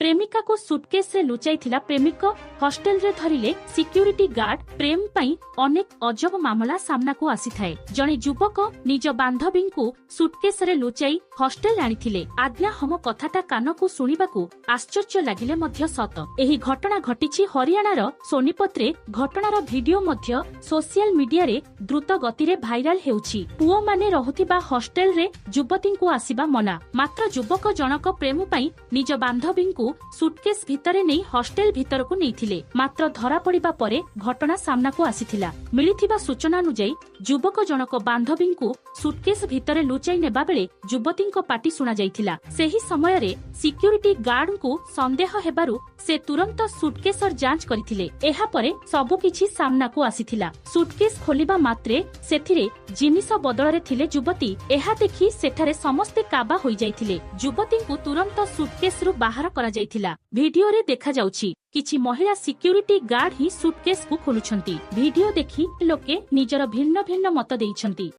प्रेमिका को सुटकेस रे लुचाइथिला प्रेमिक हॉस्टेल रे धरिले सिक्यूरिटी गार्ड। प्रेम पई अनेक अजब मामला सामना को आसी थाए। जणे युवक निज बांधवी को सुटकेस रे लुचाई हॉस्टेल आनिथिले। आज्ञा हम कथाटा कान को सुनिबाकू आश्चर्य लागिले मध्य सत। एही घटना घटिछि हरियाणार सोनीपत्रे। घटनार भिडियो मध्य सोशल मीडिया रे द्रुत गति रे भाइराल हेउछि। पुओ माने रहुथिबा हॉस्टेल रे युवती को आसीबा मना। मात्र युवक जनक प्रेम पई निज बांधवी को सुटकेस भितरे नहीं हॉस्टेल भितर को नहीं। मात्र धरा पड़िबा परे घटना सामना को आसीथिला। मिलिथिबा सूचना अनुଯାयी युवक जनक बांधवी को सुटकेस भितरे लुचाई नेबा बेले युवतीଙ୍କ पाटी सुना जाइथिला। सेही समय रे सिक्यूरिटी गार्ड को संदेह हेबारु से तुरंत सुटकेसर जांच करथिले। एहा परे सबु किछि सामना को आसीथिला। सुटकेस खोलिबा मात्रे सेथिरे जिनिस बदଳରେ थिले युवती। एहा देखि सेठारे समस्ते काबा होई जाइथिले। युवती को तुरंत सुटकेस रु बाहर करा जाइथिला। भिडियो रे देखा जाउछि किछि महिला सिक्यूरिटी गार्ड ही सुटकेस को खोलुछंती। भिडियो देखि लोके निजर भिन्न भिन्न मत देइछंती।